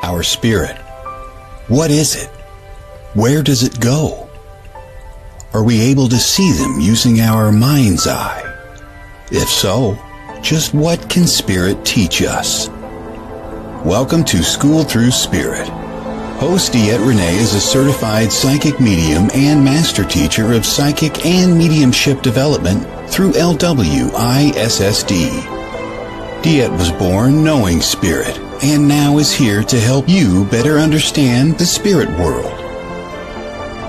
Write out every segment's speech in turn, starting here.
Our spirit. What is it? Where does it go? Are we able to see them using our mind's eye? If so, just what can spirit teach us? Welcome to School Through Spirit. Host DeEtte Renee is a certified psychic medium and master teacher of psychic and mediumship development through LWISSD. DeEtte was born knowing spirit and now is here to help you better understand the spirit world.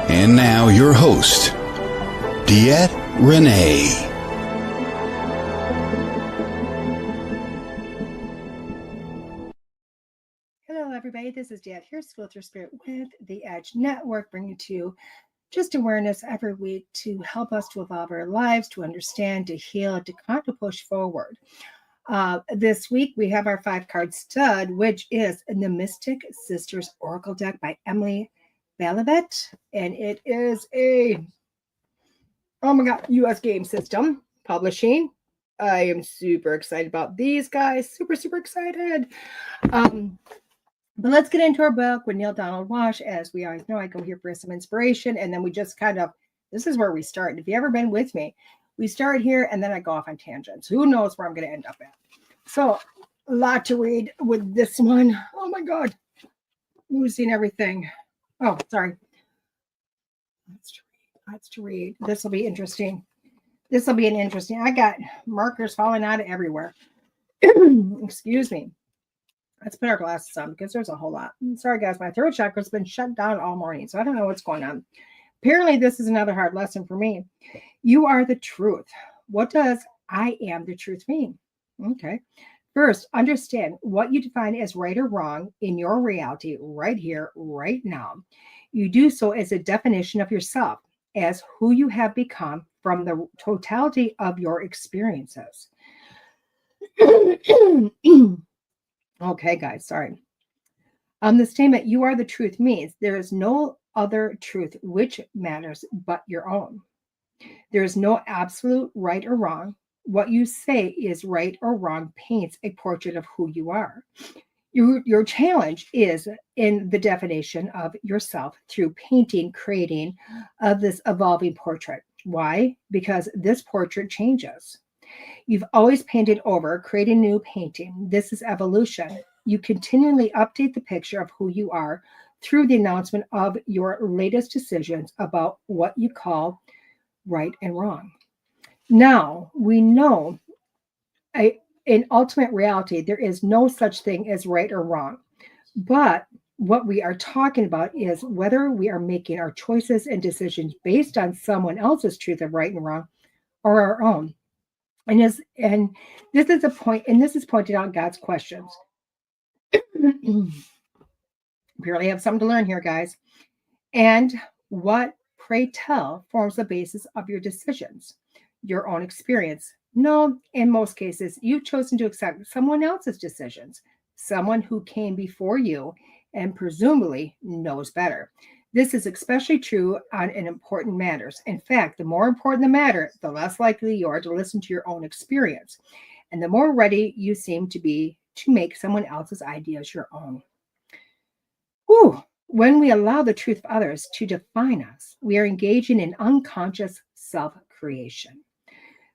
And now your host, DeEtte Renee. Hello, everybody. This is DeEtte here, School Through Spirit with the Edge Network, bringing to you just awareness every week to help us to evolve our lives, to understand, to heal, to kind of push forward. This week, we have our 5-card stud, which is the Mystic Sisters Oracle deck by Emily Balivet. And it is a, oh my God, U.S. Game System Publishing. I am super excited about these guys. Super, super excited. But let's get into our book with Neil Donald Walsch. As we always know, I go here for some inspiration, and then we just kind of, this is where we start. If you've ever been with me, we start here, and then I go off on tangents. Who knows where I'm going to end up at? So, a lot to read with this one. Oh, my God. Losing everything. Oh, sorry. Lots to read. This will be interesting. This will be an interesting. I got markers falling out of everywhere. Excuse me. Let's put our glasses on because there's a whole lot. Sorry, guys. My throat chakra's been shut down all morning, so I don't know what's going on. Apparently, this is another hard lesson for me. You are the truth. What does I am the truth mean? Okay. First, understand what you define as right or wrong in your reality right here, right now. You do so as a definition of yourself, as who you have become from the totality of your experiences. Okay, guys, sorry. The statement, you are the truth, means there is no other truth which matters but your own. There is no absolute right or wrong. What you say is right or wrong paints a portrait of who you are. Your challenge is in the definition of yourself through painting, creating of this evolving portrait. Why? Because this portrait changes. You've always painted over, creating new painting. This is evolution. You continually update the picture of who you are through the announcement of your latest decisions about what you call right and wrong. Now, we know in ultimate reality, there is no such thing as right or wrong. But what we are talking about is whether we are making our choices and decisions based on someone else's truth of right and wrong or our own. And this is a point, and this is pointed out in God's questions. Barely have something to learn here, guys. And what, pray tell, forms the basis of your decisions? Your own experience. No, in most cases, you've chosen to accept someone else's decisions, someone who came before you and presumably knows better. This is especially true on important matters. In fact, the more important the matter, the less likely you are to listen to your own experience, and the more ready you seem to be to make someone else's ideas your own. When we allow the truth of others to define us, we are engaging in unconscious self-creation.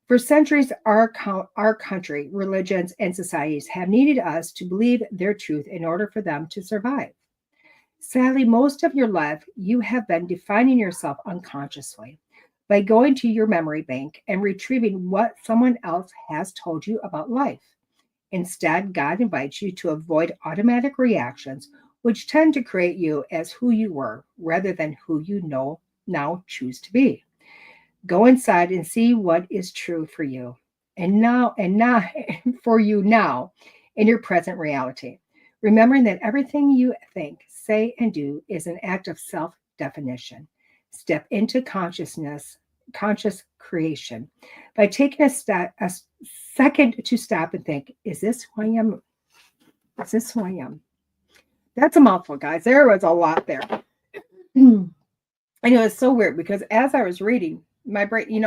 For centuries, our country, religions, and societies have needed us to believe their truth in order for them to survive. Sadly, most of your life, you have been defining yourself unconsciously by going to your memory bank and retrieving what someone else has told you about life. Instead, God invites you to avoid automatic reactions, which tend to create you as who you were rather than who you now choose to be. Go inside and see what is true for you and now for you now in your present reality. Remembering that everything you think, say, and do is an act of self-definition. Step into conscious creation by taking a second to stop and think, is this who I am? Is this who I am? That's a mouthful, guys. There was a lot there. I know it's so weird because as I was reading, my brain,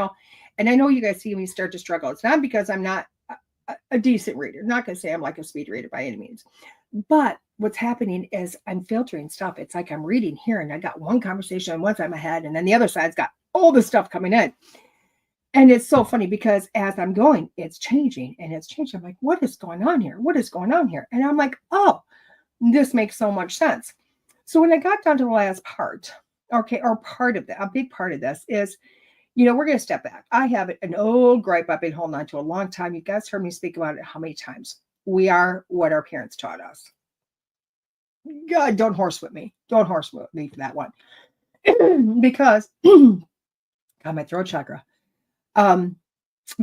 and I know you guys see me start to struggle. It's not because I'm not a decent reader. I'm not going to say I'm like a speed reader by any means. But what's happening is I'm filtering stuff. It's like I'm reading here, and I got one conversation on one side of my head, and then the other side's got all the stuff coming in. And it's so funny because as I'm going, it's changing and it's changing. I'm like, what is going on here? What is going on here? And I'm like, oh, this makes so much sense. So when I got down to the last part, okay, or part of that, a big part of this is, we're going to step back. I have an old gripe I've been holding on to a long time. You guys heard me speak about it how many times? We are what our parents taught us. God, don't horse with me. Don't horse with me for that one. Because, got my throat chakra.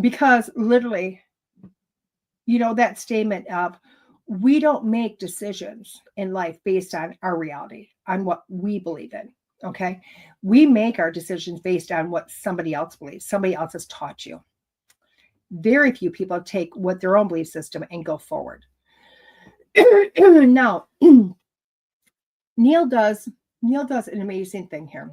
Because literally, that statement of, we don't make decisions in life based on our reality, on what we believe in. Okay. We make our decisions based on what somebody else believes. Somebody else has taught you. Very few people take what their own belief system and go forward. Now, Neil does an amazing thing here.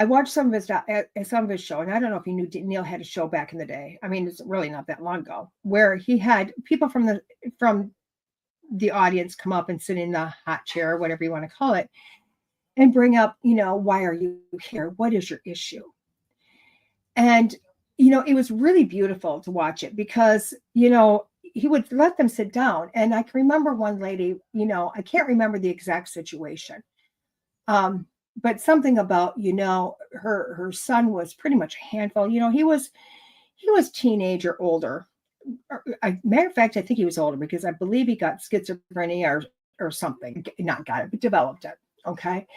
I watched some of his show, and I don't know if you knew Neil had a show back in the day. I mean, it's really not that long ago, where he had people from the audience come up and sit in the hot chair, whatever you want to call it, and bring up, why are you here? What is your issue? And, it was really beautiful to watch it because, he would let them sit down. And I can remember one lady, I can't remember the exact situation. But something about, her son was pretty much a handful. He was teenage or older. Matter of fact, I think he was older because I believe he got schizophrenia or something. Not got it, but developed it. Okay.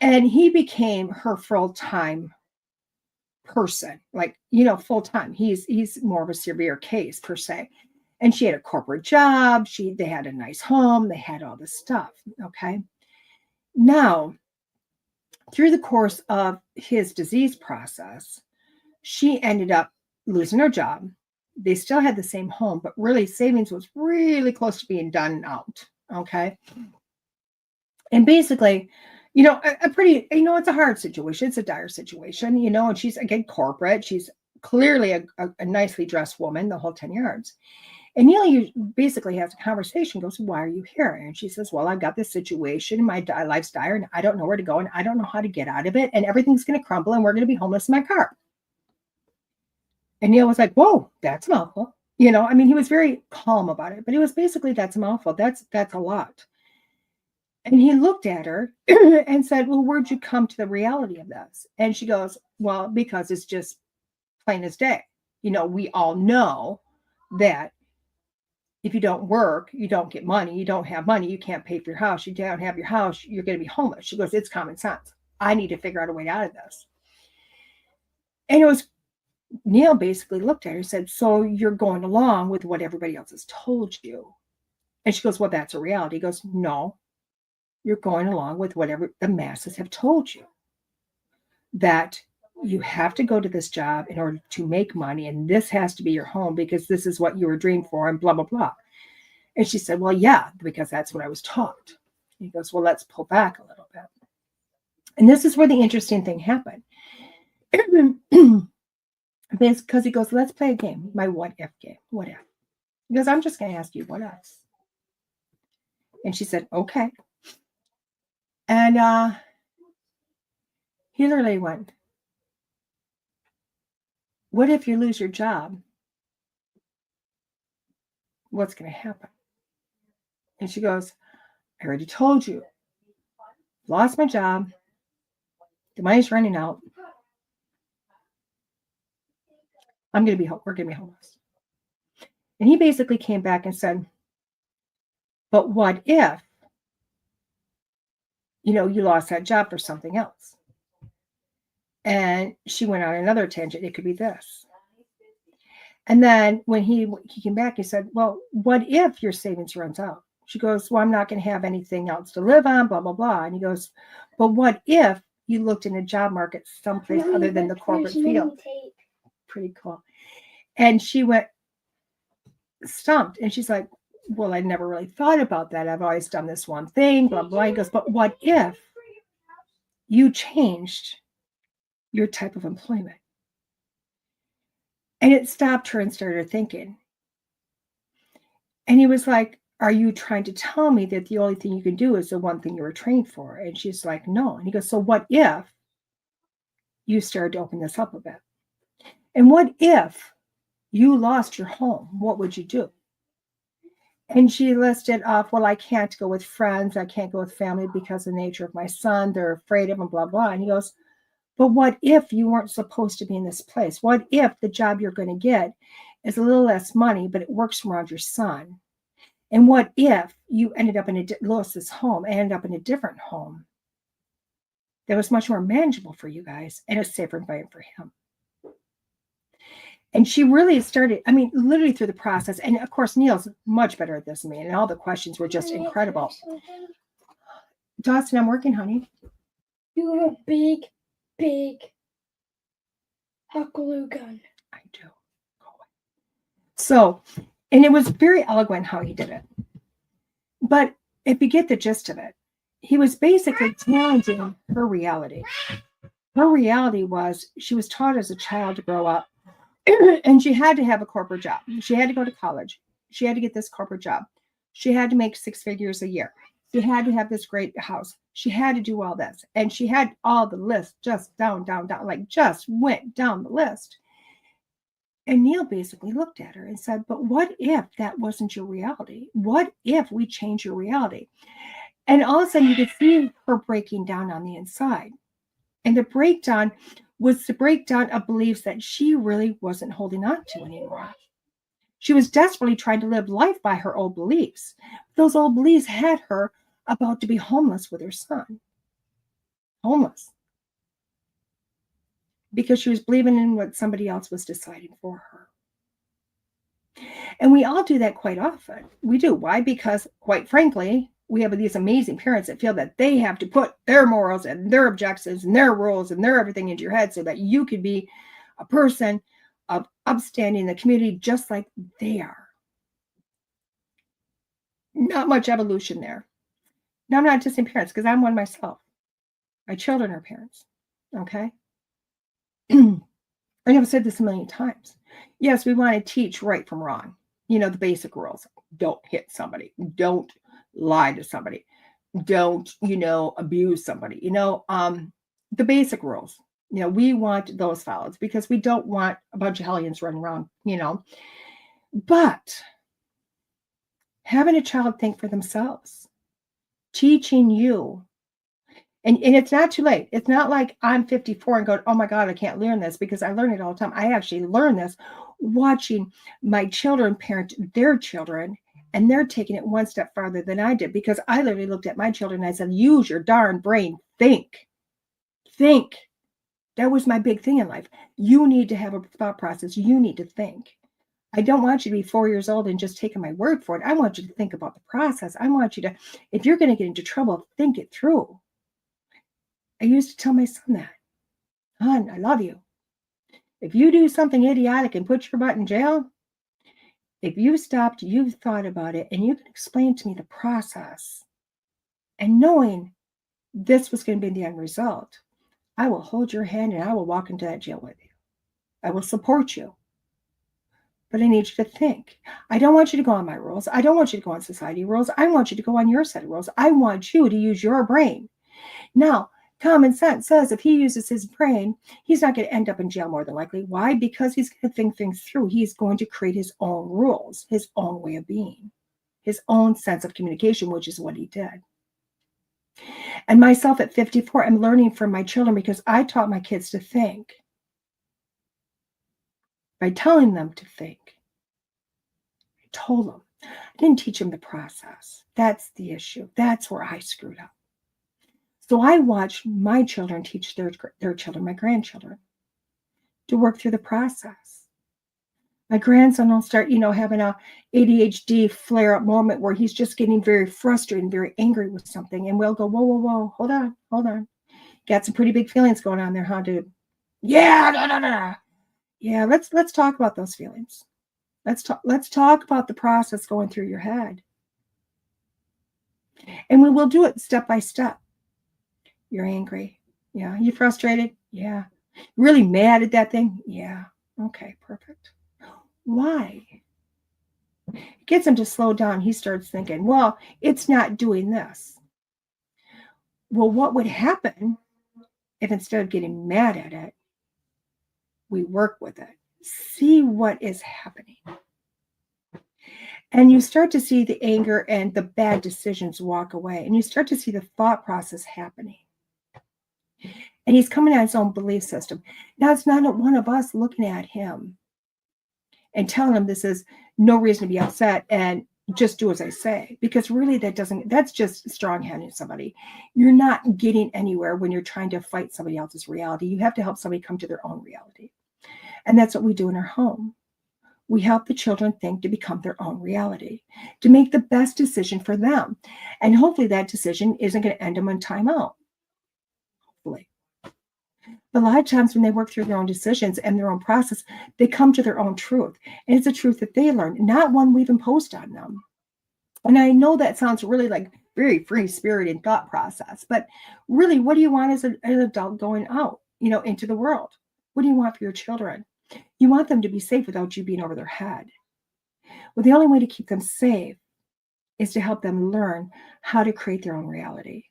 And he became her full-time person, like, full-time. He's more of a severe case per se. And she had a corporate job. They had a nice home. They had all this stuff. Okay. Now, through the course of his disease process, she ended up losing her job. They still had the same home, but really savings was really close to being done out. Okay. And basically, a pretty, it's a hard situation. It's a dire situation, and she's, again, corporate. She's clearly a nicely dressed woman, the whole 10 yards. And Neil basically has a conversation, goes, why are you here? And she says, well, I've got this situation. My life's dire, and I don't know where to go, and I don't know how to get out of it. And everything's going to crumble, and we're going to be homeless in my car. And Neil was like, whoa, that's a mouthful. He was very calm about it, but it was basically, that's a mouthful. That's a lot. And he looked at her and said, well, where'd you come to the reality of this? And she goes, well, because it's just plain as day. We all know that if you don't work, you don't get money. You don't have money. You can't pay for your house. You don't have your house. You're going to be homeless. She goes, it's common sense. I need to figure out a way out of this. And Neil basically looked at her and said, so you're going along with what everybody else has told you. And she goes, well, that's a reality. He goes, no, you're going along with whatever the masses have told you. That you have to go to this job in order to make money, and this has to be your home because this is what you were dreamed for, and blah, blah, blah. And she said, well, yeah, because that's what I was taught. He goes, well, let's pull back a little bit. And this is where the interesting thing happened. Because he goes, let's play a game, my what if game. What if? He goes, I'm just going to ask you what else. And she said, okay. And he literally went, what if you lose your job? What's going to happen? And she goes, I already told you. Lost my job. The money's running out. We're going to be homeless. And he basically came back and said, but what if, you lost that job for something else? And she went on another tangent. It could be this. And then when he came back, he said, well, what if your savings runs out? She goes, well, I'm not going to have anything else to live on, blah, blah, blah. And he goes, but what if you looked in a job market someplace other than the corporate field? Pretty cool. And she went stumped. And she's like, well, I never really thought about that. I've always done this one thing, blah, blah. He goes, but what if you changed your type of employment? And it stopped her and started her thinking. And he was like, are you trying to tell me that the only thing you can do is the one thing you were trained for? And she's like, no. And he goes, so what if you started to open this up a bit? And what if you lost your home? What would you do? And she listed off, well, I can't go with friends. I can't go with family because of the nature of my son. They're afraid of him, blah, blah. And he goes, but what if you weren't supposed to be in this place? What if the job you're going to get is a little less money, but it works around your son? And what if you ended up in lost this home, ended up in a different home that was much more manageable for you guys and a safer environment for him? And she really started, I mean, literally through the process. And of course, Neil's much better at this than me. And all the questions were just incredible. Dawson, I'm working, honey. You have a big, big glue gun. I do. So, and it was very eloquent how he did it. But if you get the gist of it, he was basically challenging her reality. Her reality was she was taught as a child to grow up and she had to have a corporate job. She had to go to college. She had to get this corporate job. She had to make 6 figures a year. She had to have this great house. She had to do all this. And she had all the list just down, like just went down the list. And Neil basically looked at her and said, but what if that wasn't your reality? What if we change your reality? And all of a sudden you could see her breaking down on the inside. And the breakdown was the breakdown of beliefs that she really wasn't holding on to anymore. She was desperately trying to live life by her old beliefs. Those old beliefs had her about to be homeless with her son. Homeless. Because she was believing in what somebody else was deciding for her. And we all do that quite often. We do. Why? Because, quite frankly, we have these amazing parents that feel that they have to put their morals and their objectives and their rules and their everything into your head so that you could be a person of upstanding in the community just like they are. Not much evolution there. Now, I'm not just in parents because I'm one myself. My children are parents. Okay? I have said this a million times. Yes, we want to teach right from wrong. You know, the basic rules. Don't hit somebody. Don't lie to somebody. Don't, abuse somebody. The basic rules. We want those followed because we don't want a bunch of hellions running around, But having a child think for themselves, teaching you, and it's not too late. It's not like I'm 54 and going, oh my God, I can't learn this because I learn it all the time. I actually learn this watching my children parent their children, and they're taking it one step farther than I did because I literally looked at my children and I said, use your darn brain. Think. That was my big thing in life. You need to have a thought process. You need to think. I don't want you to be 4 years old and just taking my word for it. I want you to think about the process. I want you to, if you're going to get into trouble, think it through. I used to tell my son that, hon, I love you. If you do something idiotic and put your butt in jail, if you stopped, you've thought about it, and you can explain to me the process, and knowing this was going to be the end result, I will hold your hand and I will walk into that jail with you. I will support you. But I need you to think. I don't want you to go on my rules. I don't want you to go on society rules. I want you to go on your set of rules. I want you to use your brain. Now, common sense says if he uses his brain, he's not going to end up in jail more than likely. Why? Because he's going to think things through. He's going to create his own rules, his own way of being, his own sense of communication, which is what he did. And myself at 54, I'm learning from my children because I taught my kids to think by telling them to think. I told them. I didn't teach them the process. That's the issue. That's where I screwed up. So I watched my children teach their children, my grandchildren, to work through the process. My grandson will start, having a ADHD flare-up moment where he's just getting very frustrated and very angry with something. And we'll go, whoa, hold on. Got some pretty big feelings going on there, huh, dude? Yeah, Yeah, let's talk about those feelings. Let's talk about the process going through your head. And we will do it step by step. You're angry. Yeah. You frustrated? Yeah. Really mad at that thing? Yeah. Okay, perfect. Why? It gets him to slow down. He starts thinking, well, it's not doing this. Well, what would happen if instead of getting mad at it, we work with it, see what is happening? And you start to see the anger and the bad decisions walk away. And you start to see the thought process happening. And he's coming at his own belief system. Now, it's not one of us looking at him and telling him this is no reason to be upset and just do as I say. Because really that's just strong-handing somebody. You're not getting anywhere when you're trying to fight somebody else's reality. You have to help somebody come to their own reality. And that's what we do in our home. We help the children think to become their own reality, to make the best decision for them. And hopefully that decision isn't going to end them on timeout. Hopefully. But a lot of times when they work through their own decisions and their own process, they come to their own truth. And it's a truth that they learn, not one we've imposed on them. And I know that sounds really like very free-spirited thought process, but really, what do you want as an adult going out, into the world? What do you want for your children? You want them to be safe without you being over their head. Well, the only way to keep them safe is to help them learn how to create their own reality.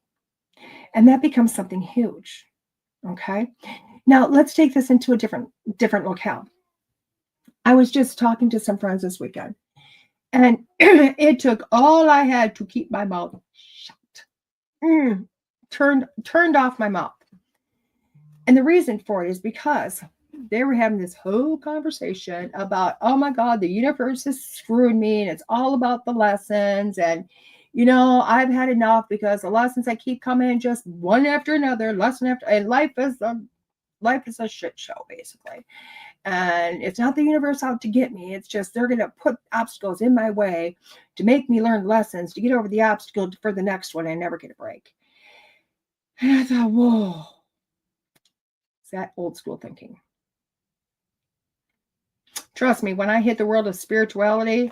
And that becomes something huge. Okay. Now let's take this into a different locale. I was just talking to some friends this weekend, and it took all I had to keep my mouth shut. Turned off my mouth. And the reason for it is because they were having this whole conversation about, oh my God, the universe has screwed me and it's all about the lessons. And, I've had enough because the lessons that keep coming just one after another, lesson after, and life is a shit show, basically. And it's not the universe out to get me. It's just they're going to put obstacles in my way to make me learn lessons, to get over the obstacle for the next one and never get a break. And I thought, whoa, it's that old school thinking. Trust me, when I hit the world of spirituality,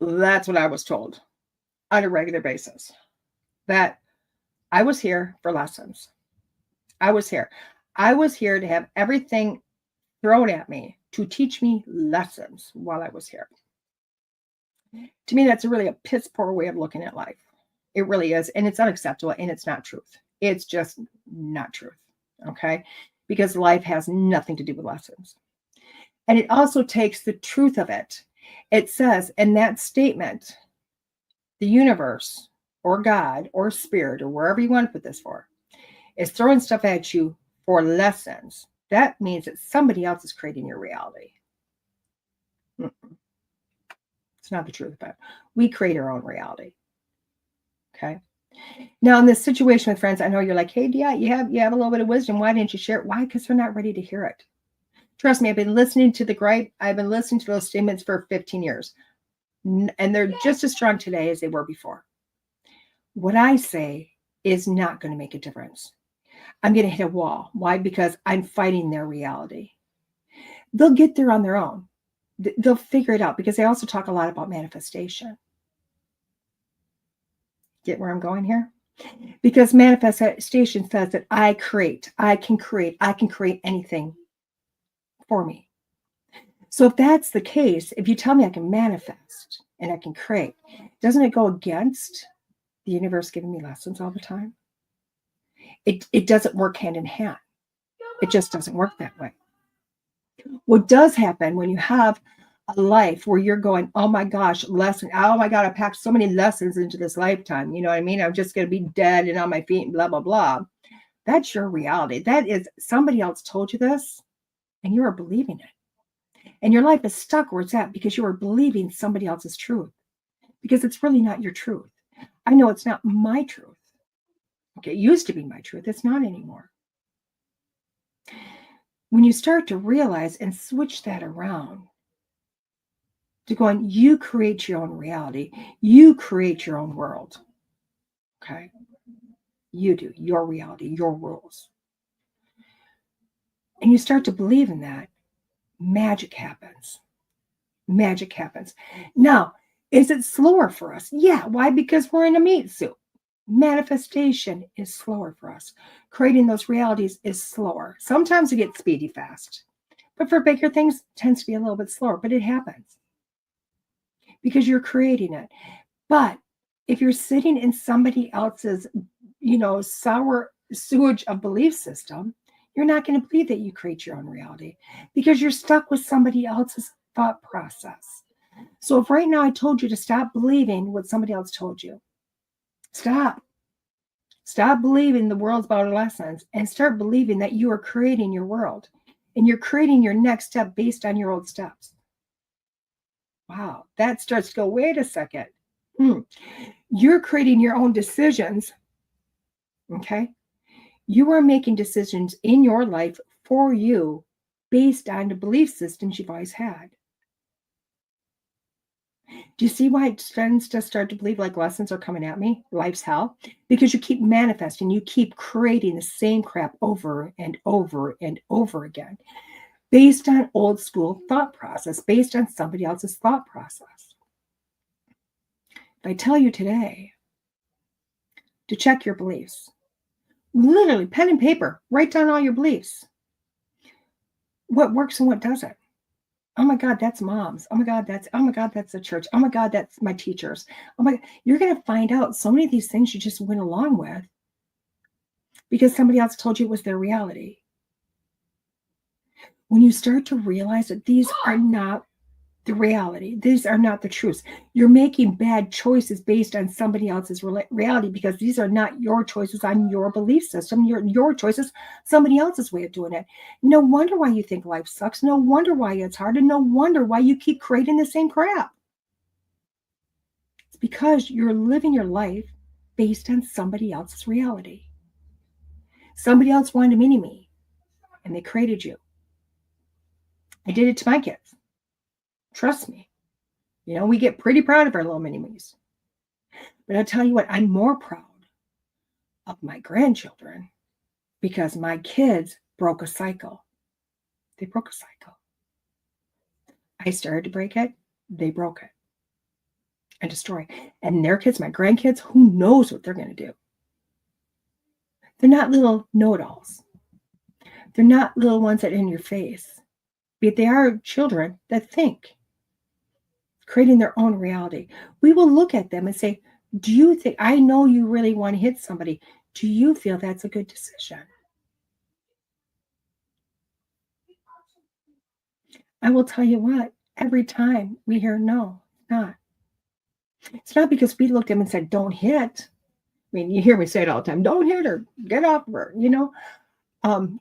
that's what I was told on a regular basis. That I was here for lessons. I was here. I was here to have everything thrown at me to teach me lessons while I was here. To me, that's really a piss poor way of looking at life. It really is. And it's unacceptable and it's not truth. It's just not truth. Okay? Because life has nothing to do with lessons. And it also takes the truth of it. It says in that statement, the universe or God or spirit or wherever you want to put this for is throwing stuff at you for lessons. That means that somebody else is creating your reality. It's not the truth about it. We create our own reality. Okay. Now, in this situation with friends, I know you're like, hey, DeEtte, you have a little bit of wisdom. Why didn't you share it? Why? Because they're not ready to hear it. Trust me, I've been listening to the gripe. I've been listening to those statements for 15 years. And they're just as strong today as they were before. What I say is not going to make a difference. I'm going to hit a wall. Why? Because I'm fighting their reality. They'll get there on their own. They'll figure it out because they also talk a lot about manifestation. Get where I'm going here? Because manifestation says that I can create anything for me. So if that's the case, if you tell me I can manifest and I can create, doesn't it go against the universe giving me lessons all the time? It doesn't work hand in hand. It just doesn't work that way. What does happen when you have a life where you're going, oh my gosh, lesson, oh my God, I packed so many lessons into this lifetime. You know what I mean? I'm just going to be dead and on my feet and blah, blah, blah. That's your reality. That is somebody else told you this and you are believing it. And your life is stuck where it's at because you are believing somebody else's truth because it's really not your truth. I know it's not my truth. Okay, it used to be my truth. It's not anymore. When you start to realize and switch that around to going, you create your own reality. You create your own world. Okay? You do. Your reality, your rules. And you start to believe in that, magic happens. Magic happens. Now, is it slower for us? Yeah. Why? Because we're in a meat suit. Manifestation is slower for us. Creating those realities is slower. Sometimes we get speedy fast. But for bigger things, it tends to be a little bit slower. But it happens. because you're creating it. But if you're sitting in somebody else's, sour sewage of belief system, you're not going to believe that you create your own reality because you're stuck with somebody else's thought process. So if right now I told you to stop believing what somebody else told you, stop. Stop believing the world's about adolescence and start believing that you are creating your world and you're creating your next step based on your old steps. Wow, that starts to go, wait a second. You're creating your own decisions. Okay. You are making decisions in your life for you based on the belief systems you've always had. Do you see why it tends to start to believe like lessons are coming at me? Life's hell. Because you keep manifesting, you keep creating the same crap over and over and over again based on old school thought process, based on somebody else's thought process. If I tell you today to check your beliefs, literally pen and paper, write down all your beliefs. What works and what doesn't. Oh my God, that's mom's. Oh my God, that's the church. Oh my God, that's my teachers. Oh my God, you're going to find out so many of these things you just went along with because somebody else told you it was their reality. When you start to realize that these are not the reality, these are not the truths, you're making bad choices based on somebody else's reality because these are not your choices on your belief system. Your choices, somebody else's way of doing it. No wonder why you think life sucks. No wonder why it's hard. And no wonder why you keep creating the same crap. It's because you're living your life based on somebody else's reality. Somebody else wanted a mini-me and they created you. I did it to my kids. Trust me. We get pretty proud of our little mini-me's. But I'll tell you what, I'm more proud of my grandchildren because my kids broke a cycle. They broke a cycle. I started to break it. They broke it and destroy it. And their kids, my grandkids, who knows what they're going to do? They're not little know-it-alls. They're not little ones that are in your face. But they are children that think, creating their own reality. We will look at them and say, do you think, I know you really want to hit somebody. Do you feel that's a good decision? I will tell you what, every time we hear no, it's not. It's not because we looked at them and said, don't hit. I mean, you hear me say it all the time, don't hit her, get off of her,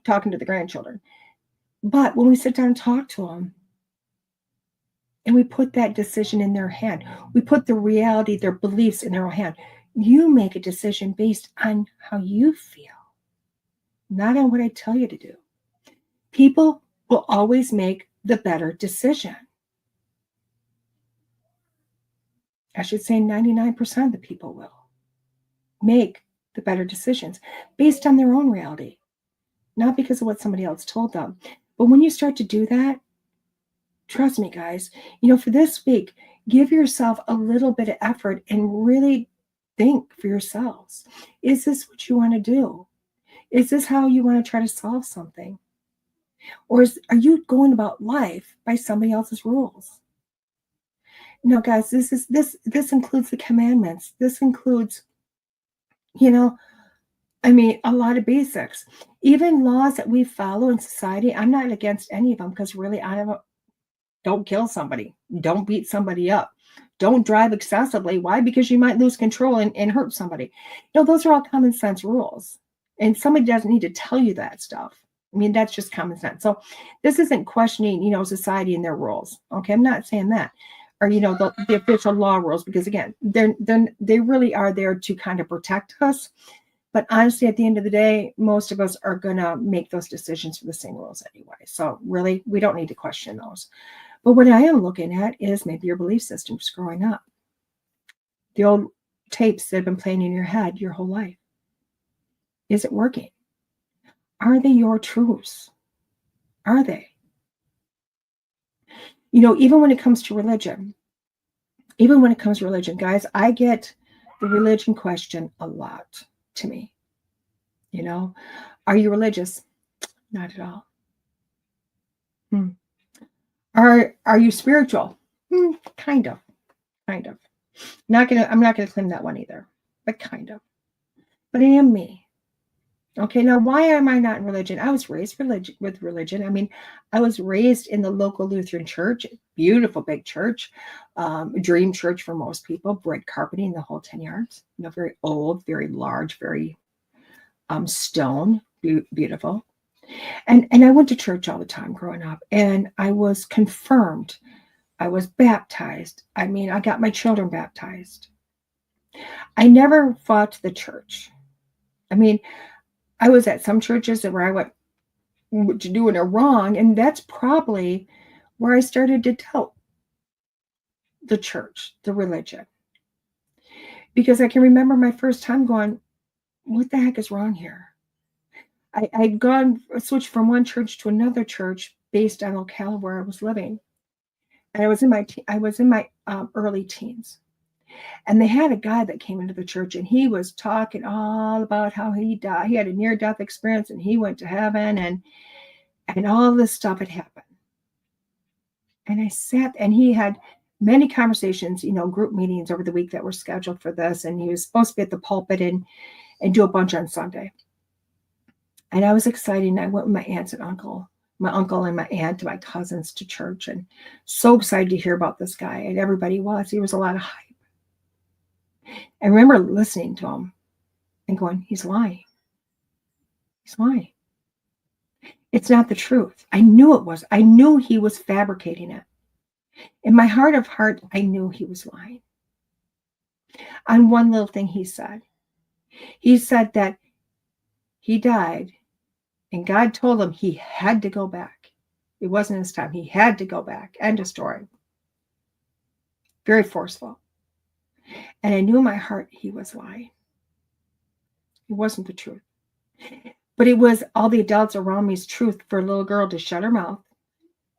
talking to the grandchildren. But when we sit down and talk to them, and we put that decision in their hand, we put the reality, their beliefs in their own hand. You make a decision based on how you feel, not on what I tell you to do. People will always make the better decision. I should say 99% of the people will make the better decisions based on their own reality, not because of what somebody else told them. But when you start to do that, trust me, guys, for this week, give yourself a little bit of effort and really think for yourselves. Is this what you want to do? Is this how you want to try to solve something? Or are you going about life by somebody else's rules? No, guys, this includes the commandments. This includes, a lot of basics. Even laws that we follow in society, I'm not against any of them because really don't kill somebody. Don't beat somebody up. Don't drive excessively. Why? Because you might lose control and hurt somebody. Those are all common sense rules. And somebody doesn't need to tell you that stuff. That's just common sense. So this isn't questioning, society and their rules. Okay, I'm not saying that. Or, the official law rules, because again, they really are there to kind of protect us. But honestly, at the end of the day, most of us are going to make those decisions for the same rules anyway. So really, we don't need to question those. But what I am looking at is maybe your belief systems growing up. The old tapes that have been playing in your head your whole life. Is it working? Are they your truths? Are they? Even when it comes to religion, guys, I get the religion question a lot to me. Are you religious? Not at all. Are you spiritual? Kind of. Kind of. I'm not gonna claim that one either, but kind of. But I am me. Okay, now why am I not in religion? I was raised with religion. I mean, I was raised in the local Lutheran church, beautiful big church, dream church for most people, red carpeting, the whole 10 yards. Very old, very large, very stone, beautiful. And I went to church all the time growing up, and I was confirmed. I was baptized. I mean, I got my children baptized. I never fought the church. I mean, I was at some churches where I went, what you're doing are wrong. And that's probably where I started to doubt the church, the religion. Because I can remember my first time going, what the heck is wrong here? I'd switched from one church to another church based on locale where I was living. And I was in my early teens. And they had a guy that came into the church, and he was talking all about how he died. He had a near-death experience, and he went to heaven, and all this stuff had happened. And I sat, and he had many conversations, group meetings over the week that were scheduled for this. And he was supposed to be at the pulpit and do a bunch on Sunday. And I was excited. And I went with my aunts and my uncle and my aunt, my cousins to church, and so excited to hear about this guy. And everybody was. He was a lot of hype. I remember listening to him and going, he's lying. He's lying. It's not the truth. I knew it was. I knew he was fabricating it. In my heart of heart, I knew he was lying. On one little thing he said that he died and God told him he had to go back. It wasn't his time. He had to go back. End of story. Very forceful. And I knew in my heart he was lying. It wasn't the truth. But it was all the adults around me's truth for a little girl to shut her mouth,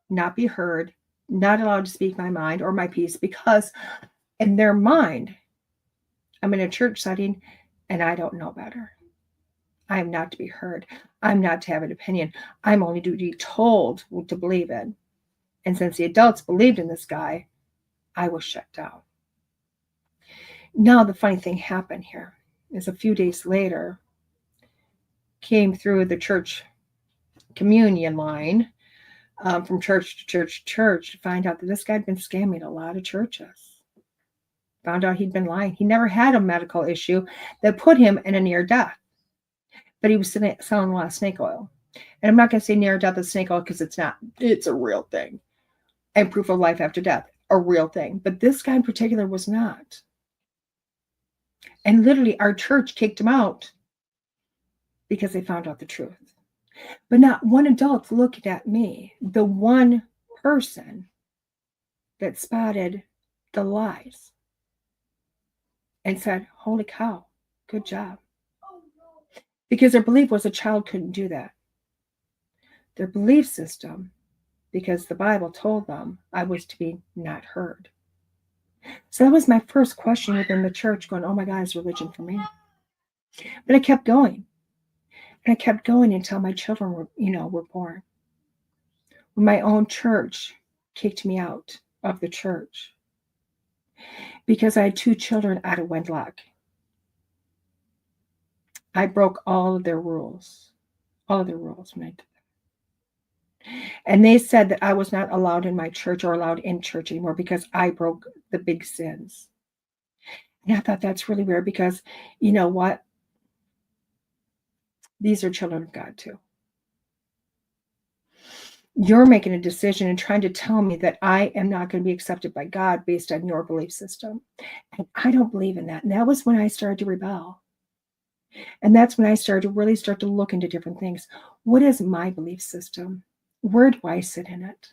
not be heard, not allowed to speak my mind or my peace, because in their mind, I'm in a church setting and I don't know better. I am not to be heard. I'm not to have an opinion. I'm only to be told what to believe in. And since the adults believed in this guy, I was shut down. Now the funny thing happened here is a few days later, came through the church communion line from church to church to church to find out that this guy had been scamming a lot of churches. Found out he'd been lying. He never had a medical issue that put him in a near death, but he was selling a lot of snake oil. And I'm not going to say near death is snake oil because it's not. It's a real thing. And proof of life after death, a real thing. But this guy in particular was not. And literally our church kicked him out because they found out the truth. But not one adult looked at me, the one person that spotted the lies and said, holy cow, good job. Because their belief was a child couldn't do that. Their belief system, because the Bible told them I was to be not heard. So that was my first question within the church, going, oh my God, is religion for me? But I kept going. And I kept going until my children were born. When my own church kicked me out of the church because I had 2 children out of wedlock. I broke all of their rules when I did that. And they said that I was not allowed in my church or allowed in church anymore because I broke the big sins. And I thought that's really weird because you know what? These are children of God too. You're making a decision and trying to tell me that I am not going to be accepted by God based on your belief system. And I don't believe in that. And that was when I started to rebel. And that's when I started to really start to look into different things. What is my belief system? Where do I sit in it?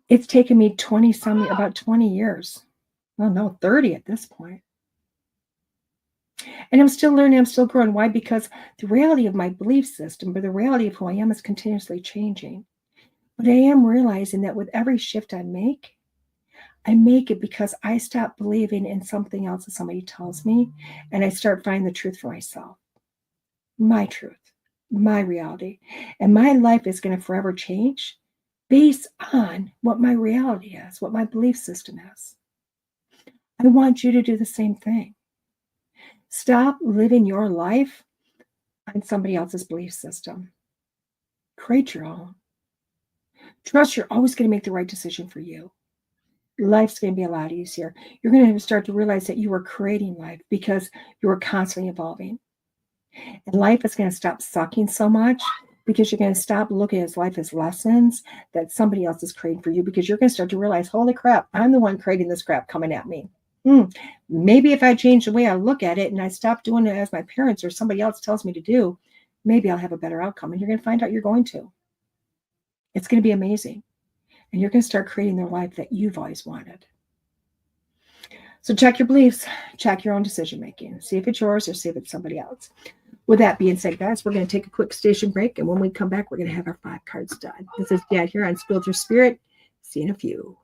It's taken me about 20 years. Well, no, 30 at this point. And I'm still learning, I'm still growing. Why? Because the reality of my belief system, but the reality of who I am is continuously changing. But I am realizing that with every shift I make it because I stop believing in something else that somebody tells me, and I start finding the truth for myself. My truth, my reality. And my life is going to forever change based on what my reality is, what my belief system is. I want you to do the same thing. Stop living your life on somebody else's belief system. Create your own. Trust you're always going to make the right decision for you. Life's going to be a lot easier. You're going to start to realize that you are creating life because you are constantly evolving. And life is going to stop sucking so much because you're going to stop looking at life as lessons that somebody else is creating for you, because you're going to start to realize, holy crap, I'm the one creating this crap coming at me. Maybe if I change the way I look at it and I stop doing it as my parents or somebody else tells me to do, maybe I'll have a better outcome. And you're going to find out you're going to. It's going to be amazing. And you're going to start creating the life that you've always wanted. So check your beliefs, check your own decision making, see if it's yours or see if it's somebody else. With that being said, guys, we're going to take a quick station break. And when we come back, we're going to have our 5 cards done. This is DeEtte here on School Through Spirit. See you in a few.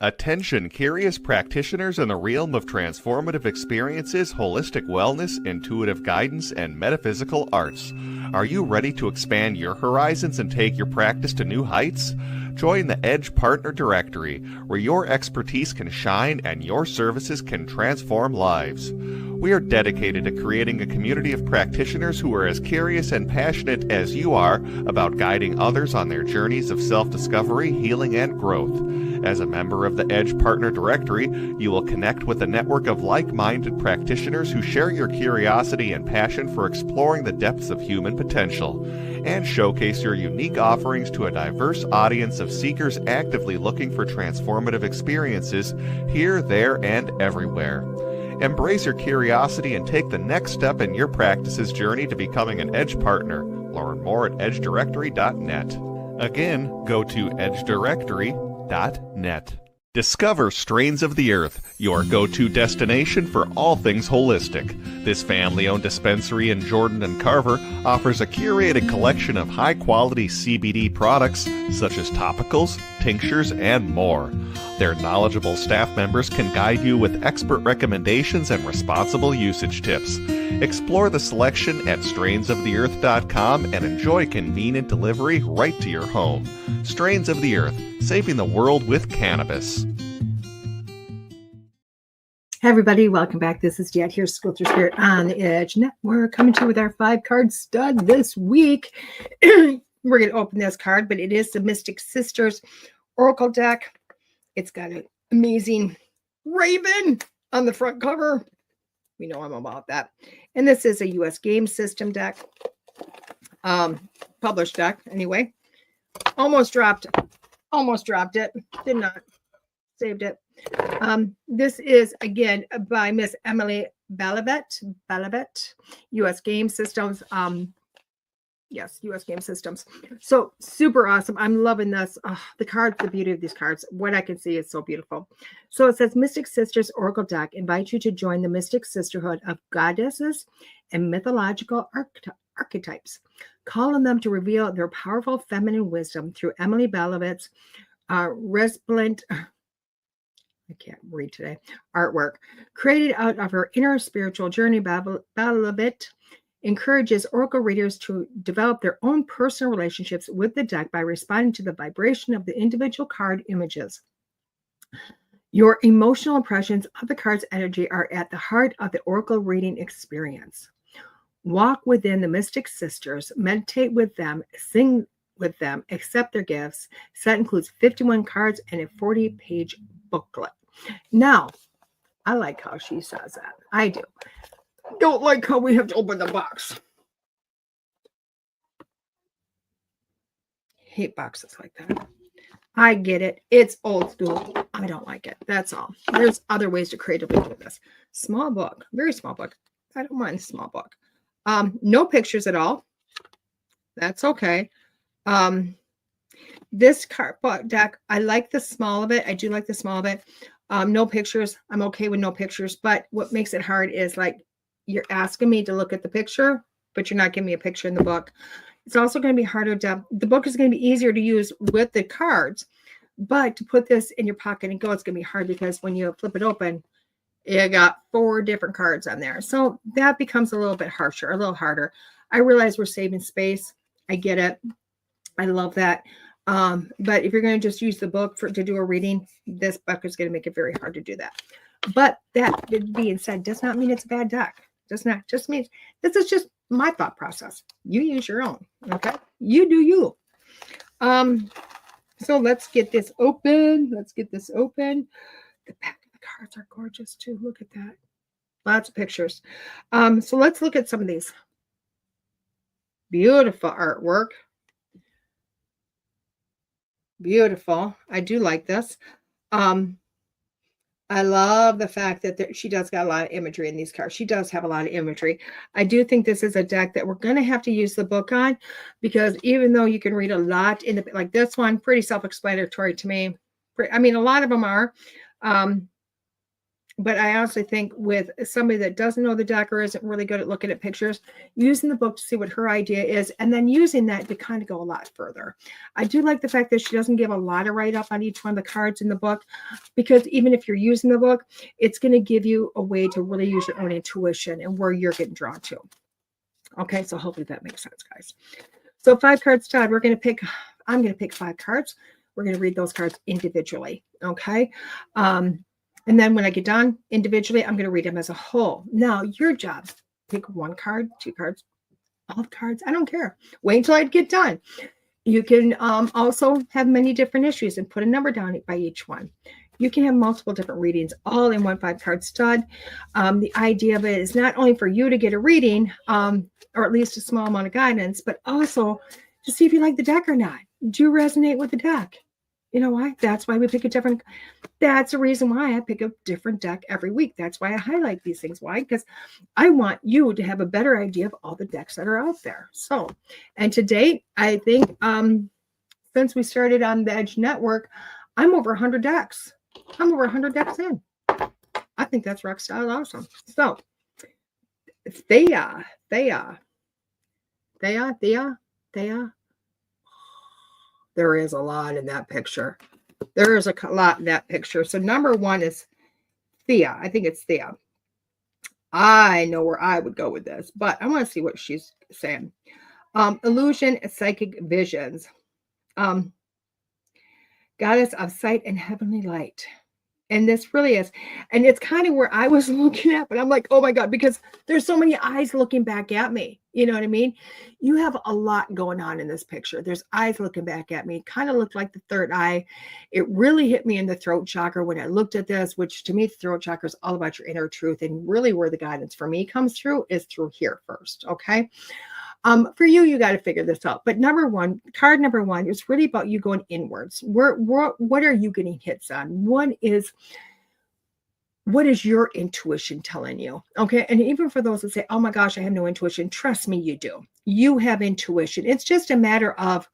Attention, curious practitioners in the realm of transformative experiences, holistic wellness, intuitive guidance, and metaphysical arts. Are you ready to expand your horizons and take your practice to new heights? Join the Edge Partner Directory, where your expertise can shine and your services can transform lives. We are dedicated to creating a community of practitioners who are as curious and passionate as you are about guiding others on their journeys of self-discovery, healing, and growth. As a member of the Edge Partner Directory, you will connect with a network of like-minded practitioners who share your curiosity and passion for exploring the depths of human potential, and showcase your unique offerings to a diverse audience of seekers actively looking for transformative experiences here, there, and everywhere. Embrace your curiosity and take the next step in your practice's journey to becoming an Edge Partner. Learn more at edgedirectory.net. Again, go to edgedirectory.net. Discover Strains of the Earth, your go-to destination for all things holistic. This family-owned dispensary in Jordan and Carver offers a curated collection of high-quality CBD products such as topicals, tinctures, and more. Their knowledgeable staff members can guide you with expert recommendations and responsible usage tips. Explore the selection at strainsoftheearth.com and enjoy convenient delivery right to your home. Strains of the Earth, saving the world with cannabis. Hey everybody, welcome back. This is DeEtte here, School Through Spirit on the Edge Network, coming to you with our 5-card stud this week. We're going to open this card, but it is the Mystic Sisters Oracle deck. It's got an amazing raven on the front cover. We know I'm about that. And this is a U.S. game system deck, published deck anyway. Almost dropped it. Did not. Saved it. This is, again, by Miss Emily Balivet, U.S. Game Systems. Yes, U.S. Game Systems. So super awesome. I'm loving this. The cards, the beauty of these cards. What I can see is so beautiful. So it says, Mystic Sisters Oracle Deck invites you to join the Mystic Sisterhood of goddesses and mythological archetypes. Call on them to reveal their powerful feminine wisdom through Emily Balivet's resplendent, I can't read today, artwork. Created out of her inner spiritual journey, Balivet encourages oracle readers to develop their own personal relationships with the deck by responding to the vibration of the individual card images. Your emotional impressions of the card's energy are at the heart of the oracle reading experience. Walk within the Mystic Sisters, meditate with them, sing with them, accept their gifts. Set includes 51 cards and a 40-page booklet. Now, I like how she says that. I do. Don't like how we have to open the box. Hate boxes like that. I get it. It's old school. I don't like it. That's all. There's other ways to creatively do this. Small book. Very small book. I don't mind small book. No pictures at all. That's okay. This card deck, I like the small of it. I do like the small of it. No pictures. I'm okay with no pictures. But what makes it hard is like, you're asking me to look at the picture, but you're not giving me a picture in the book. It's also going to be harder to, the book is going to be easier to use with the cards, but to put this in your pocket and go, it's going to be hard because when you flip it open, you got 4 different cards on there. So that becomes a little bit harsher, a little harder. I realize we're saving space. I get it. I love that. But if you're going to just use the book to do a reading, this book is going to make it very hard to do that. But that being said, does not mean it's a bad deck. Does not just means this is just my thought process. You use your own. Okay. You do you. So let's get this open. Let's get this open. The back of the cards are gorgeous too. Look at that. Lots of pictures. So let's look at some of these. Beautiful artwork. Beautiful. I do like this. I love the fact that she does got a lot of imagery in these cards. She does have a lot of imagery. I do think this is a deck that we're going to have to use the book on, because even though you can read a lot in the, like this one, pretty self-explanatory to me. I mean, a lot of them are. But I honestly think with somebody that doesn't know the deck or isn't really good at looking at pictures, using the book to see what her idea is, and then using that to kind of go a lot further. I do like the fact that she doesn't give a lot of write-up on each one of the cards in the book, because even if you're using the book, it's going to give you a way to really use your own intuition and where you're getting drawn to. Okay, so hopefully that makes sense, guys. So 5 cards, Todd. I'm going to pick 5 cards. We're going to read those cards individually. Okay. And then when I get done individually, I'm going to read them as a whole. Now, your job, pick 1 card, 2 cards, all the cards. I don't care. Wait until I get done. You can also have many different issues and put a number down by each one. You can have multiple different readings all in one 5-card stud. The idea of it is not only for you to get a reading, or at least a small amount of guidance, but also to see if you like the deck or not. Do you resonate with the deck? You know why? That's why we pick a different, that's the reason why I pick a different deck every week. That's why I highlight these things. Why? Because I want you to have a better idea of all the decks that are out there. So, and to date, I think since we started on the Edge Network, I'm over 100 decks. I'm over 100 decks in. I think that's rock style awesome. So, Thea. There is a lot in that picture. There is a lot in that picture. So number 1 is Thea. I think it's Thea. I know where I would go with this, but I want to see what she's saying. Illusion, psychic visions. Goddess of sight and heavenly light. And this really is. And it's kind of where I was looking at, but I'm like, oh my God, because there's so many eyes looking back at me. You know what I mean? You have a lot going on in this picture. There's eyes looking back at me. Kind of looked like the third eye. It really hit me in the throat chakra when I looked at this, which to me, the throat chakra is all about your inner truth. And really where the guidance for me comes through is through here first. Okay. For you, you got to figure this out. But card number 1 is really about you going inwards. What are you getting hits on? What is your intuition telling you? Okay. And even for those that say, oh my gosh, I have no intuition. Trust me, you do. You have intuition. It's just a matter of,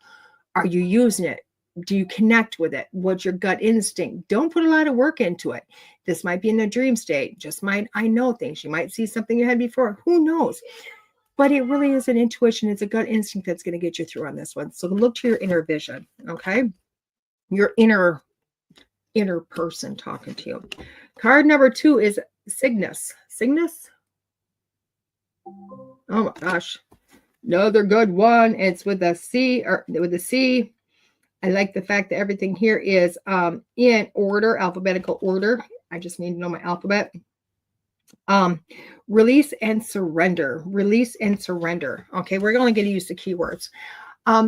are you using it? Do you connect with it? What's your gut instinct? Don't put a lot of work into it. This might be in a dream state. I know things. You might see something you had before. Who knows? But it really is an intuition. It's a gut instinct that's going to get you through on this one. So look to your inner vision, okay? Your inner person talking to you. Card number 2 is Cygnus. Cygnus? Oh my gosh. Another good one. It's with a C, or with a C. I like the fact that everything here is in order, alphabetical order. I just need to know my alphabet. Release and surrender. Release and surrender. Okay, we're only going to use the keywords.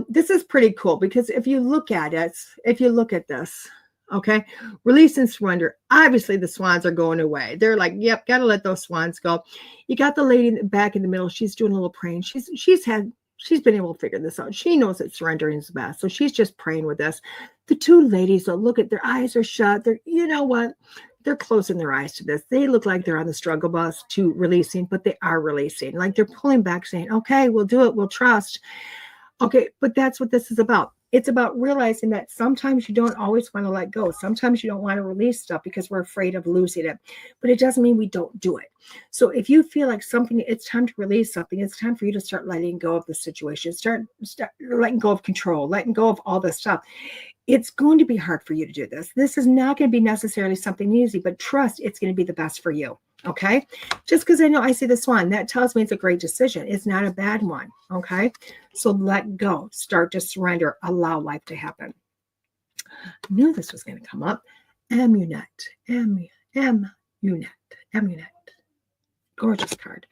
This is pretty cool because if you look at this, okay, release and surrender. Obviously, the swans are going away. They're like, yep, got to let those swans go. You got the lady back in the middle. She's doing a little praying. She's been able to figure this out. She knows that surrendering is the best. So she's just praying with this. The 2 ladies, though, look at their eyes are shut. You know what? They're closing their eyes to this. They look like they're on the struggle bus to releasing, but they are releasing. Like they're pulling back saying, okay, we'll do it. We'll trust. Okay, but that's what this is about. It's about realizing that sometimes you don't always want to let go. Sometimes you don't want to release stuff because we're afraid of losing it. But it doesn't mean we don't do it. So if you feel like it's time to release something, it's time for you to start letting go of the situation. Start letting go of control, letting go of all this stuff. It's going to be hard for you to do this. This is not going to be necessarily something easy, but trust it's going to be the best for you. Okay. Just because I know I see the swan, that tells me it's a great decision. It's not a bad one. Okay. So let go, start to surrender, allow life to happen. I knew this was going to come up. Amunet. Amunet. Amunet. Gorgeous card.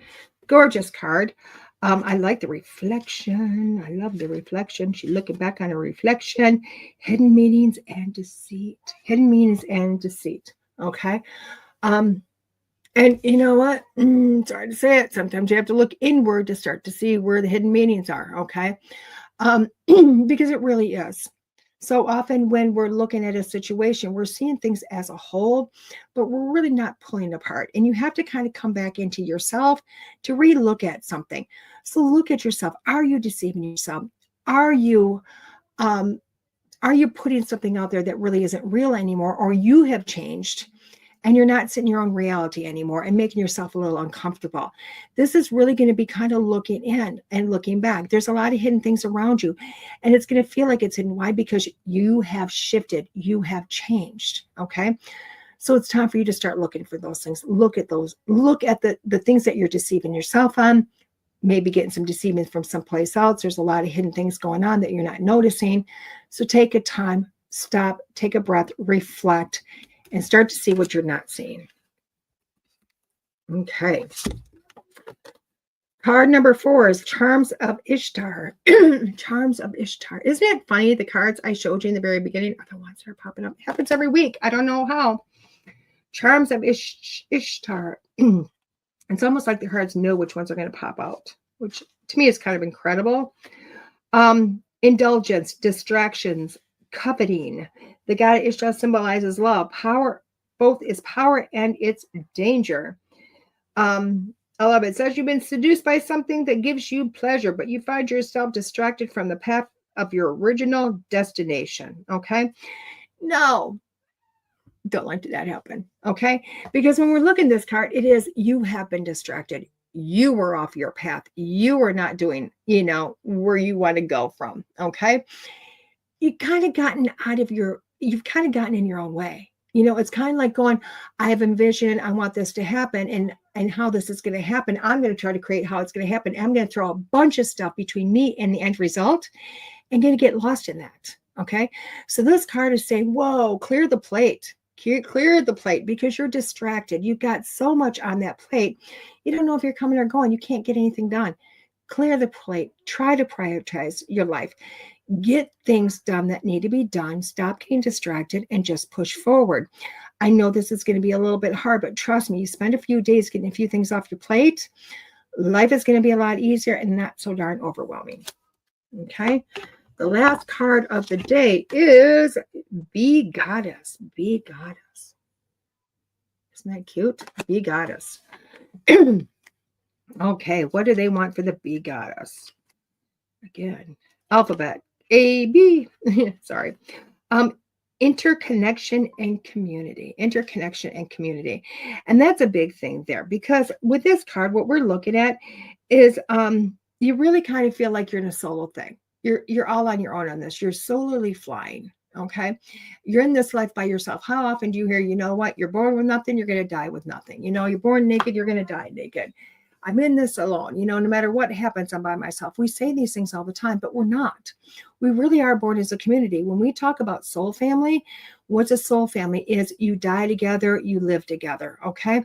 Gorgeous card. I like the reflection. I love the reflection. She's looking back on her reflection. Hidden meanings and deceit. Hidden meanings and deceit. Okay. And you know what? Sorry to say it. Sometimes you have to look inward to start to see where the hidden meanings are. Okay. Because it really is. So often when we're looking at a situation, we're seeing things as a whole, but we're really not pulling apart. And you have to kind of come back into yourself to relook at something. So look at yourself. Are you deceiving yourself? Are you putting something out there that really isn't real anymore, or you have changed and you're not sitting in your own reality anymore and making yourself a little uncomfortable? This is really going to be kind of looking in and looking back. There's a lot of hidden things around you, and it's going to feel like it's hidden. Why? Because you have shifted. You have changed. Okay. So it's time for you to start looking for those things. Look at those. Look at the things that you're deceiving yourself on. Maybe getting some deceiving from someplace else. There's a lot of hidden things going on that you're not noticing. So take a time, stop, take a breath, reflect, and start to see what you're not seeing. Okay. Card number 4 is Charms of Ishtar. Charms of Ishtar. Isn't it funny? The cards I showed you in the very beginning are the ones that are popping up. It happens every week. I don't know how. Charms of Ishtar. It's almost like the cards know which ones are going to pop out, which to me is kind of incredible. Indulgence, distractions, coveting. The god Ishtar symbolizes love, power. Both is power and it's danger. I love it. It says you've been seduced by something that gives you pleasure, but you find yourself distracted from the path of your original destination. Okay. No, don't let that happen. Okay. Because when we're looking at this card, it is you have been distracted. You were off your path. You were not doing, where you want to go from. Okay. You've kind of gotten in your own way. It's kind of like going, I have envisioned, I want this to happen, and how this is going to happen. I'm going to try to create how it's going to happen. I'm going to throw a bunch of stuff between me and the end result and going to get lost in that. Okay. So this card is saying, whoa, clear the plate. Clear the plate because you're distracted. You've got so much on that plate. You don't know if you're coming or going. You can't get anything done. Clear the plate. Try to prioritize your life. Get things done that need to be done. Stop getting distracted and just push forward. I know this is going to be a little bit hard, but trust me, you spend a few days getting a few things off your plate, life is going to be a lot easier and not so darn overwhelming. Okay. The last card of the day is Be Goddess. Be Goddess. Isn't that cute? Be Goddess. Okay. What do they want for the Be Goddess? Again, alphabet. A, B, sorry. Interconnection and community. Interconnection and community. And that's a big thing there because with this card, what we're looking at is you really kind of feel like you're in a solo thing. You're all on your own on this. You're solarly flying. Okay. You're in this life by yourself. How often do you hear, you know what? You're born with nothing. You're going to die with nothing. You're born naked. You're going to die naked. I'm in this alone. No matter what happens, I'm by myself. We say these things all the time, but we're not. We really are born as a community. When we talk about soul family, what's a soul family is you die together, you live together. Okay.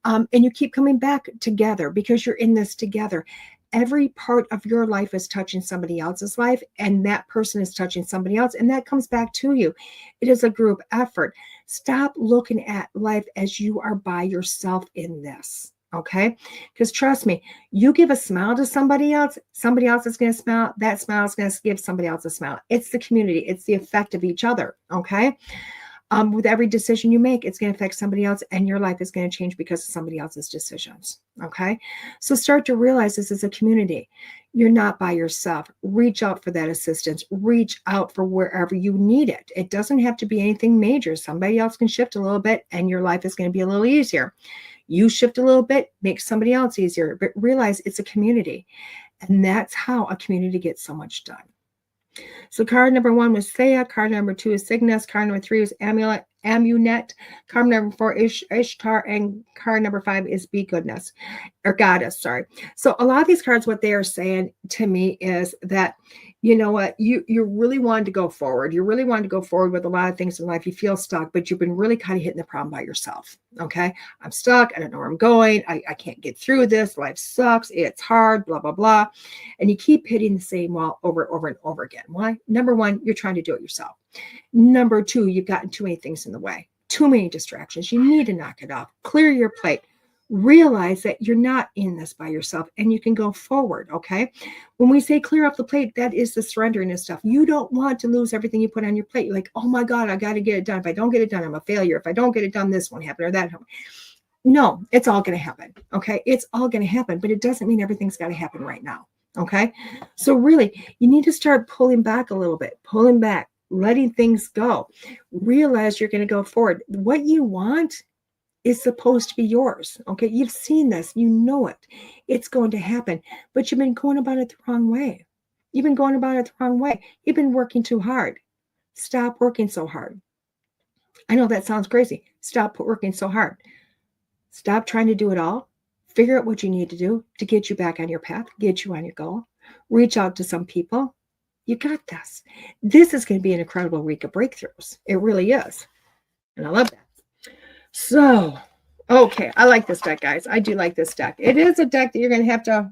And you keep coming back together because you're in this together. Every part of your life is touching somebody else's life, and that person is touching somebody else, and that comes back to you. It is a group effort. Stop looking at life as you are by yourself in this. Okay. Because trust me, you give a smile to somebody else is going to smile. That smile is going to give somebody else a smile. It's the community. It's the effect of each other. Okay. With every decision you make, it's going to affect somebody else and your life is going to change because of somebody else's decisions. Okay. So start to realize this is a community. You're not by yourself. Reach out for that assistance. Reach out for wherever you need it. It doesn't have to be anything major. Somebody else can shift a little bit and your life is going to be a little easier. You shift a little bit, make somebody else easier, but realize it's a community. And that's how a community gets so much done. So card number 1 was Thea. Card number 2 is Cygnus. Card number 3 is Amulet. Amunet. Card number 4 is Ishtar, and card number 5 is Be Goodness, or Goddess, sorry. So a lot of these cards, what they are saying to me is that, you know what, you really wanted to go forward. You really wanted to go forward with a lot of things in life. You feel stuck, but you've been really kind of hitting the problem by yourself. Okay. I'm stuck. I don't know where I'm going. I can't get through this. Life sucks. It's hard, blah, blah, blah. And you keep hitting the same wall over and over again. Why? Number one, you're trying to do it yourself. Number two, you've gotten too many things in the way, too many distractions. You need to knock it off. Clear your plate. Realize that you're not in this by yourself and you can go forward. Okay. When we say clear off the plate, that is the surrendering and stuff. You don't want to lose everything you put on your plate. You're like, oh my God, I got to get it done. If I don't get it done, I'm a failure. If I don't get it done, this won't happen or that. No, it's all going to happen. Okay. It's all going to happen, but it doesn't mean everything's got to happen right now. Okay. So really, you need to start pulling back a little bit, pulling back, letting things go. Realize you're going to go forward. What you want is supposed to be yours. Okay. You've seen this, you know it. It's going to happen, but you've been going about it the wrong way. You've been going about it the wrong way. You've been working too hard. Stop working so hard. I know that sounds crazy. Stop working so hard. Stop trying to do it all. Figure out what you need to do to get you back on your path, get you on your goal. Reach out to some people. You got this. This is going to be an incredible week of breakthroughs. It really is. And I love that. So, okay, I like this deck, guys. I do like this deck. It is a deck that you're going to have to,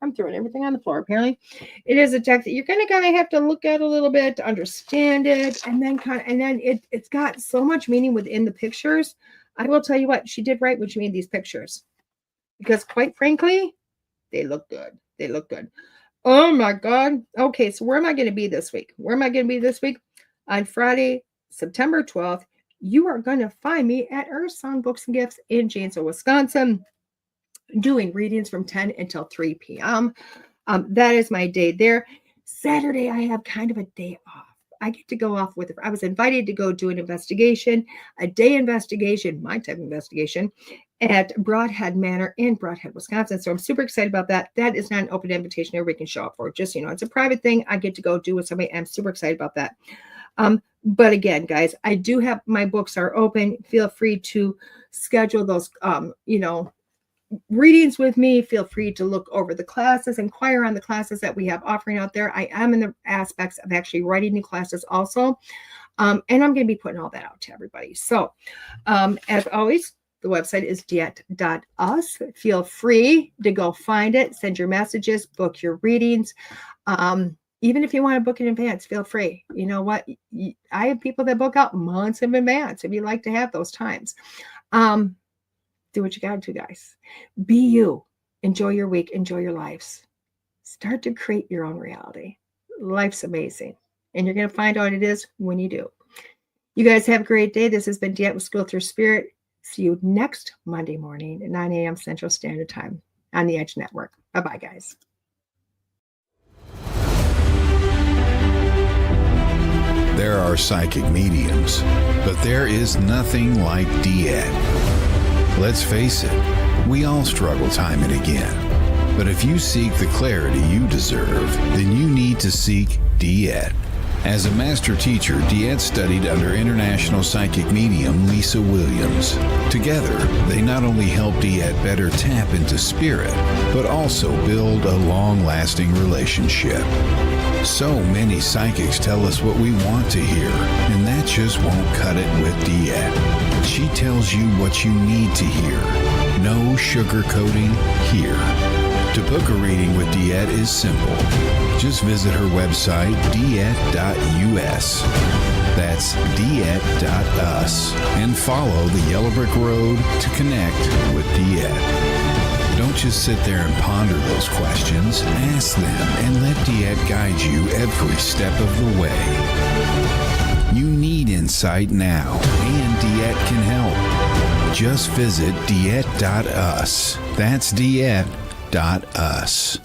I'm throwing everything on the floor, apparently. It is a deck that you're going to kind of have to look at a little bit to understand it. And then it's got so much meaning within the pictures. I will tell you what, she did right when she made these pictures. Because quite frankly, they look good. They look good. Oh my God. Okay, so where am I going to be this week? Where am I going to be this week? On Friday, September 12th. You are going to find me at Earth Song Books and Gifts in Janesville, Wisconsin, doing readings from 10 until 3 p.m. That is my day there. Saturday, I have kind of a day off. I get to go off I was invited to go do an investigation, a day investigation, my type of investigation, at Broadhead Manor in Broadhead, Wisconsin. So I'm super excited about that. That is not an open invitation everybody can show up for. Just, it's a private thing. I get to go do with somebody. I'm super excited about that. But again, guys, I do have, my books are open. Feel free to schedule those, readings with me. Feel free to look over the classes, inquire on the classes that we have offering out there. I am in the aspects of actually writing new classes also. And I'm going to be putting all that out to everybody. So, as always, the website is DeEtte.us. Feel free to go find it, send your messages, book your readings. Even if you want to book in advance, feel free. You know what? I have people that book out months in advance if you like to have those times. Do what you got to, guys. Be you. Enjoy your week. Enjoy your lives. Start to create your own reality. Life's amazing. And you're going to find out it is when you do. You guys have a great day. This has been DeEtte with School Through Spirit. See you next Monday morning at 9 a.m. Central Standard Time on the Edge Network. Bye-bye, guys. There are psychic mediums, but there is nothing like DeEtte. Let's face it, we all struggle time and again. But if you seek the clarity you deserve, then you need to seek DeEtte. As a master teacher, DeEtte studied under international psychic medium Lisa Williams. Together, they not only help DeEtte better tap into spirit, but also build a long-lasting relationship. So many psychics tell us what we want to hear, and that just won't cut it with DeEtte. She tells you what you need to hear. No sugarcoating here. To book a reading with DeEtte is simple. Just visit her website, DeEtte.us. That's DeEtte.us. And follow the Yellow Brick Road to connect with DeEtte. Don't just sit there and ponder those questions. Ask them and let DeEtte guide you every step of the way. You need insight now, and DeEtte can help. Just visit DeEtte.us. That's DeEtte.us.